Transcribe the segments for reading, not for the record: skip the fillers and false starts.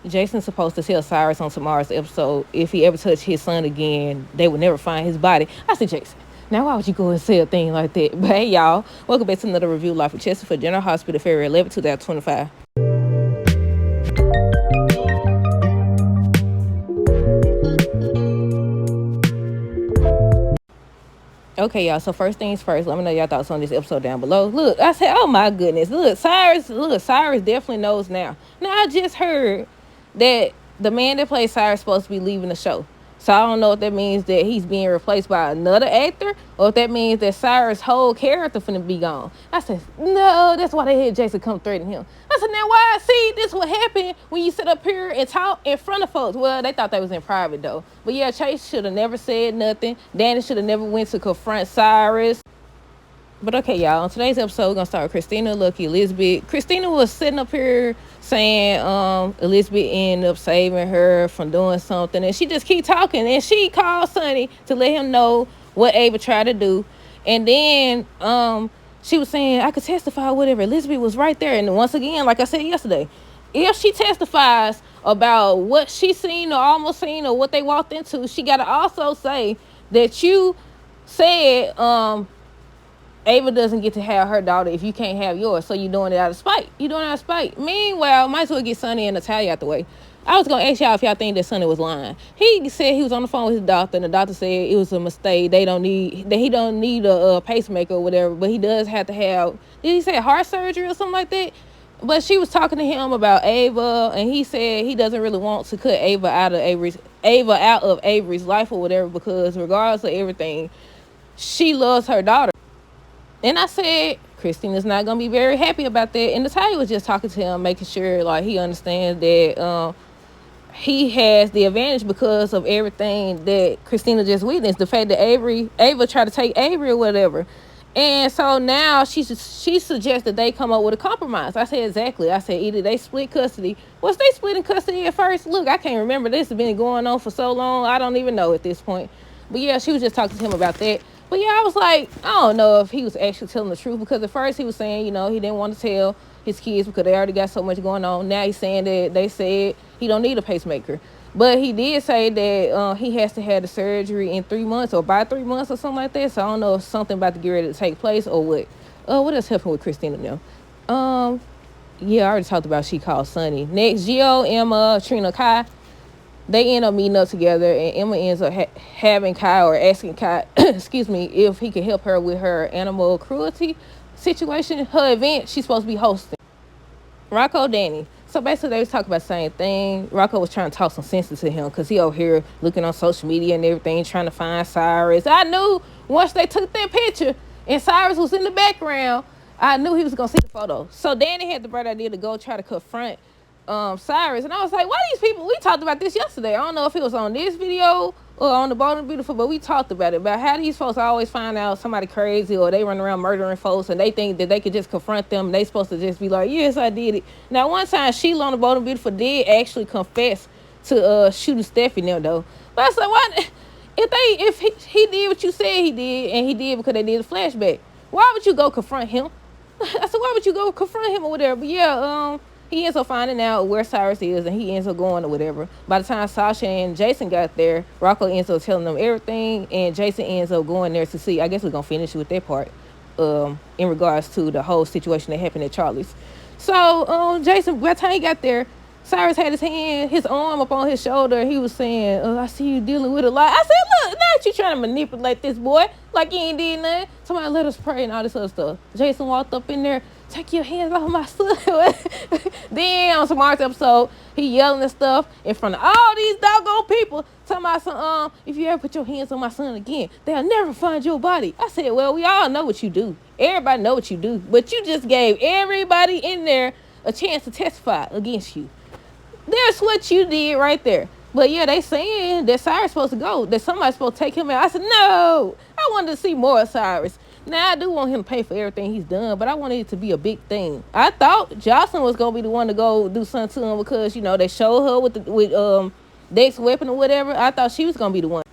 Jason's supposed to tell Cyrus on tomorrow's episode if he ever touched his son again, they would never find his body. I said, Jason, now why would you go and say a thing like that? But hey, y'all, welcome back to another review Life with Chester for General Hospital, February 11, 2025. Okay, y'all, so first things first, let me know y'all thoughts on this episode down below. Look, I said, oh my goodness, Cyrus definitely knows now. Now, I just heard that the man that plays Cyrus is supposed to be leaving the show. So I don't know if that means that he's being replaced by another actor or if that means that Cyrus' whole character finna be gone. I said, no, that's why they had Jason come threaten him. I said, now why? See, this what happened when you sit up here and talk in front of folks. Well, they thought that was in private though. But yeah, Chase should have never said nothing. Danny should have never went to confront Cyrus. But okay, y'all, on today's episode, we're going to start with Christina, Lucky, Elizabeth. Christina was sitting up here saying Elizabeth ended up saving her from doing something. And she just keep talking. And she called Sonny to let him know what Ava tried to do. And then she was saying, I could testify, whatever. Elizabeth was right there. And once again, like I said yesterday, if she testifies about what she seen or almost seen or what they walked into, she got to also say that you said... Ava doesn't get to have her daughter if you can't have yours, so you're doing it out of spite. Meanwhile, might as well get Sonny and Natalia out the way. I was going to ask y'all if y'all think that Sonny was lying. He said he was on the phone with his doctor, and the doctor said it was a mistake. He don't need a pacemaker or whatever, but he does have to have, did he say heart surgery or something like that? But she was talking to him about Ava, and he said he doesn't really want to cut Ava out of Avery's life or whatever, because regardless of everything, she loves her daughter. And I said, Christina's not going to be very happy about that. And Natalia was just talking to him, making sure like he understands that he has the advantage because of everything that Christina just witnessed. The fact that Ava tried to take Avery or whatever. And so now she suggests that they come up with a compromise. I said, exactly. I said, either they split custody. Was they splitting custody at first? Look, I can't remember. This has been going on for so long. I don't even know at this point. But yeah, she was just talking to him about that. But yeah, I was like, I don't know if he was actually telling the truth, because at first he was saying, he didn't want to tell his kids because they already got so much going on. Now he's saying that they said he don't need a pacemaker. But he did say that he has to have the surgery in 3 months or by 3 months or something like that. So I don't know if something about to get ready to take place or what. What else happened with Christina now? Yeah, I already talked about she called Sonny. Next, Gio, Emma, Trina, Kai. They end up meeting up together, and Emma ends up having Kai or asking Kai, excuse me, if he could help her with her animal cruelty situation, her event she's supposed to be hosting. Rocco, Danny. So basically, they was talking about the same thing. Rocco was trying to talk some sense into him because he over here looking on social media and everything, trying to find Cyrus. I knew once they took that picture and Cyrus was in the background, I knew he was going to see the photo. So Danny had the bright idea to go try to confront Cyrus, and I was like, why these people, we talked about this yesterday. I don't know if it was on this video or on the Bold and Beautiful, but we talked about it, about how these folks always find out somebody crazy or they run around murdering folks and they think that they could just confront them and they supposed to just be like, yes, I did it. Now, one time Sheila on the Bold and Beautiful did actually confess to shooting Steffi now though. But I said, why, if he did what you said he did, and he did because they did a flashback, why would you go confront him? I said, why would you go confront him or whatever? But yeah, he ends up finding out where Cyrus is, and he ends up going or whatever. By the time Sasha and Jason got there, Rocco ends up telling them everything, and Jason ends up going there to see. I guess we're going to finish with that part in regards to the whole situation that happened at Charlie's. So Jason, by the time he got there, Cyrus had his arm up on his shoulder, and he was saying, I see you dealing with a lot. I said, look, not you trying to manipulate this boy like you ain't did nothing. Somebody let us pray and all this other stuff. Jason walked up in there, take your hands off my son. Then on tomorrow's episode, he yelling and stuff in front of all these doggone people, talking about some, if you ever put your hands on my son again, they'll never find your body. I said, well, we all know what you do. Everybody know what you do. But you just gave everybody in there a chance to testify against you. That's what you did right there. But yeah, they saying that Cyrus supposed to go, that somebody's supposed to take him out. I said, no, I wanted to see more of Cyrus. Now, I do want him to pay for everything he's done, but I wanted it to be a big thing. I thought Jocelyn was going to be the one to go do something to him because, they showed her with Dex weapon or whatever. I thought she was going to be the one.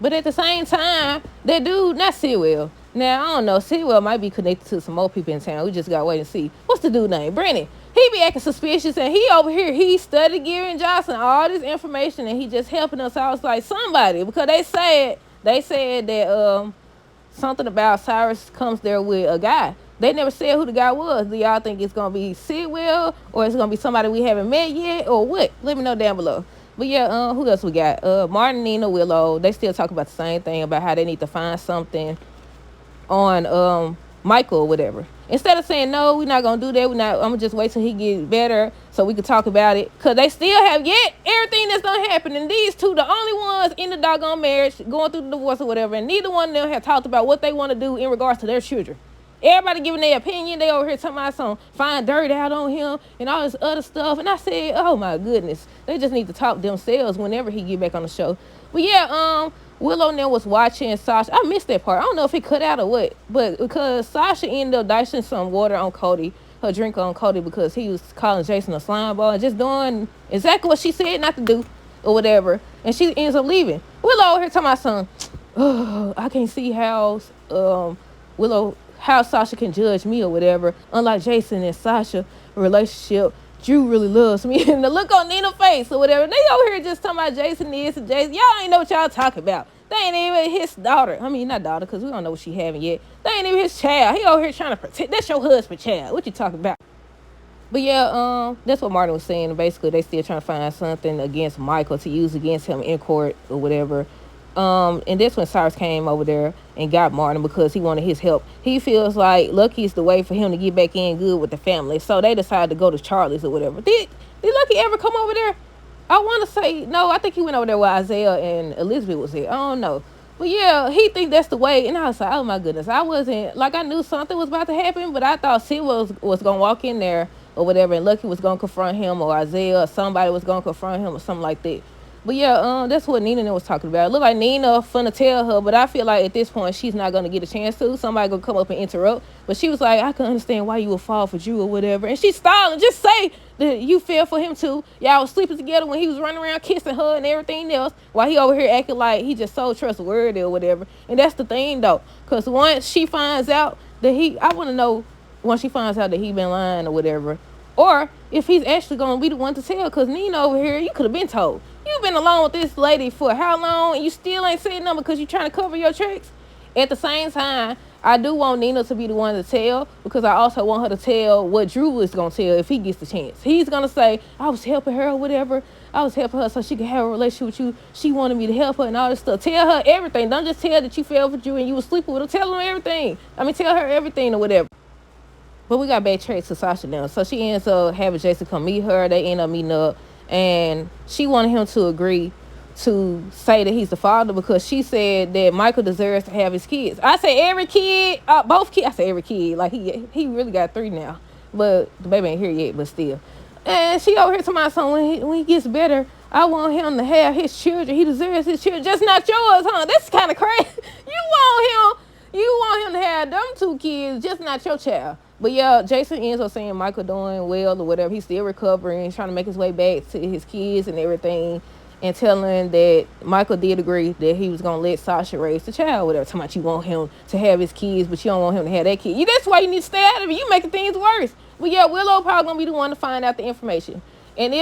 But at the same time, that dude, not Sitwell. Now, I don't know. Sitwell might be connected to some more people in town. We just got to wait and see. What's the dude name? Brennan. He he be acting suspicious, and he over here, he studied Gary and Johnson all this information, and he just helping us. I was like, somebody, because they said that something about Cyrus comes there with a guy. They never said who the guy was. Do y'all think it's gonna be Sidwell, or it's gonna be somebody we haven't met yet, or what? Let me know down below. But yeah, who else we got? Martin, Nina, Willow. They still talk about the same thing about how they need to find something on Michael or whatever. Instead of saying no, we're not gonna do that. I'm gonna just wait till he gets better so we can talk about it. Cause they still have yet everything that's gonna happen. And these two, the only ones in the doggone marriage, going through the divorce or whatever, and neither one of them have talked about what they want to do in regards to their children. Everybody giving their opinion. They over here talking about some find dirt out on him and all this other stuff. And I said, oh my goodness, they just need to talk themselves whenever he get back on the show. But yeah, Willow now was watching Sasha. I missed that part. I don't know if it cut out or what, but because Sasha ended up dicing some water on Cody, her drink on Cody, because he was calling Jason a slime ball and just doing exactly what she said not to do or whatever. And she ends up leaving. Willow over here talking about some, oh, I can't see how how Sasha can judge me or whatever. Unlike Jason and Sasha relationship, Drew really loves me. And the look on Nina's face or whatever. They over here just talking about Jason this and Jason. Y'all ain't know what y'all talking about. They ain't even his daughter. I mean, not daughter, because we don't know what she having yet. They ain't even his child. He over here trying to protect. That's your husband child. What you talking about? But yeah, that's what Martin was saying. Basically, they still trying to find something against Michael to use against him in court or whatever. And that's when Cyrus came over there and got Martin because he wanted his help. He feels like Lucky's the way for him to get back in good with the family. So they decided to go to Charlie's or whatever. Did Lucky ever come over there? I want to say, no, I think he went over there where Isaiah and Elizabeth was there. I don't know. But yeah, he think that's the way. And I was like, oh my goodness. I wasn't, like, I knew something was about to happen, but I thought Sid was going to walk in there or whatever, and Lucky was going to confront him, or Isaiah or somebody was going to confront him or something like that. But yeah, that's what Nina was talking about. It looked like Nina finna tell her, but I feel like at this point she's not gonna get a chance to. Somebody gonna come up and interrupt. But she was like, I can understand why you would fall for Drew or whatever. And she's stalling. Just say that you fell for him too. Y'all was sleeping together when he was running around kissing her and everything else, while he over here acting like he just so trustworthy or whatever. And that's the thing though, because once she finds out that I want to know once she finds out that he been lying or whatever, or if he's actually gonna be the one to tell. Because Nina over here, you could have been told. You've been alone with this lady for how long, and you still ain't saying nothing because you're trying to cover your tracks? At the same time, I do want Nina to be the one to tell, because I also want her to tell what Drew is going to tell if he gets the chance. He's going to say, I was helping her or whatever. I was helping her so she could have a relationship with you. She wanted me to help her and all this stuff. Tell her everything. Don't just tell that you fell for Drew and you was sleeping with her. Tell her everything. Tell her everything or whatever. But we got backtracked to Sasha now. So she ends up having Jason come meet her. They end up meeting up. And she wanted him to agree to say that he's the father, because she said that Michael deserves to have his kids. I say every kid, both kids. I say every kid. Like he really got 3 now. But the baby ain't here yet, but still. And she over here to my son, when he gets better, I want him to have his children. He deserves his children, just not yours, huh? That's kind of crazy. You want him to have them 2 kids, just not your child. But yeah, Jason ends up saying Michael doing well or whatever. He's still recovering. He's trying to make his way back to his kids and everything. And telling that Michael did agree that he was going to let Sasha raise the child. Whatever. Talking about you want him to have his kids, but you don't want him to have that kid. That's why you need to stay out of it. You making things worse. But yeah, Willow probably going to be the one to find out the information. And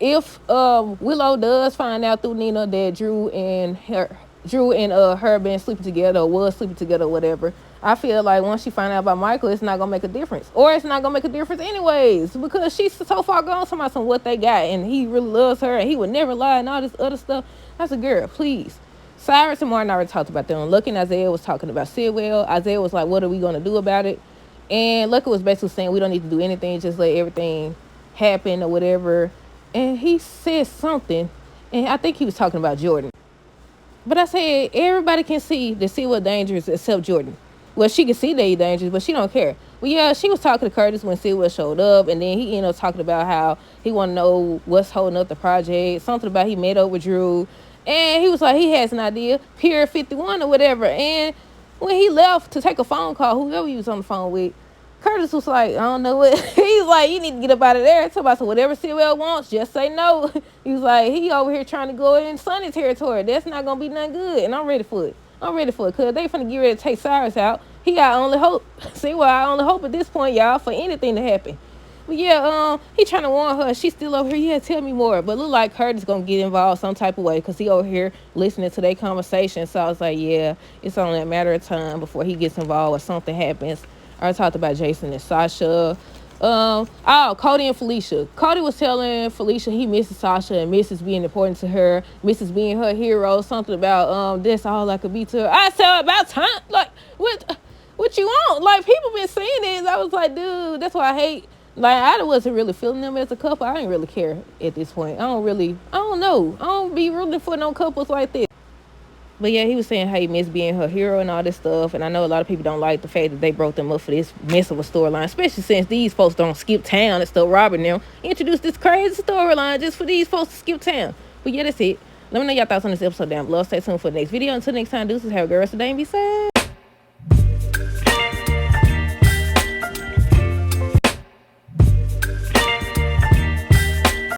if Willow does find out through Nina that Drew and her been sleeping together or was sleeping together or whatever, I feel like once she find out about Michael, it's not gonna make a difference, or it's not gonna make a difference anyways, because she's so far gone from what they got, and he really loves her, and he would never lie and all this other stuff. That's a girl, please. Cyrus and Martin already talked about them. Lucky and Isaiah was talking about Sidwell. Isaiah was like, what are we gonna do about it? And Lucky was basically saying we don't need to do anything, just let everything happen or whatever. And he said something, and I think he was talking about Jordan. But I said, everybody can see that Sidwell dangerous except Jordan. Well, she can see that he's dangerous, but she don't care. Well, yeah, she was talking to Curtis when Sidwell showed up, and then he ended up talking about how he want to know what's holding up the project, something about he met up with Drew, and he was like, he has an idea, Pier 51 or whatever. And when he left to take a phone call, whoever he was on the phone with, Curtis was like, I don't know what. He's like, you need to get up out of there. Talk about, so whatever Sidwell wants, just say no. He was like, he over here trying to go in Sunny territory. That's not going to be nothing good, and I'm ready for it. Because they finna get ready to take Cyrus out. He got only hope. See, well, I only hope at this point, y'all, for anything to happen. But yeah, he trying to warn her. She's still over here. Yeah, tell me more. But look like Curtis gonna get involved some type of way because he over here listening to their conversation. So I was like, yeah, it's only a matter of time before he gets involved or something happens. I already talked about Jason and Sasha. Cody and Felicia. Cody was telling Felicia he misses Sasha and misses being important to her, misses being her hero. Something about that's all I could be to her. I said about time. Like what you want? Like people been saying this. I was like, dude, that's why I hate. Like I wasn't really feeling them as a couple. I didn't really care at this point. I don't know. I don't be rooting for no couples like this. But yeah, he was saying how he missed being her hero and all this stuff. And I know a lot of people don't like the fact that they broke them up for this mess of a storyline, especially since these folks don't skip town and stuff. Robbing them introduced this crazy storyline just for these folks to skip town. But yeah, that's it. Let me know your thoughts on this episode down below. Stay tuned for the next video. Until next time, deuces, have a good rest of the day and be safe.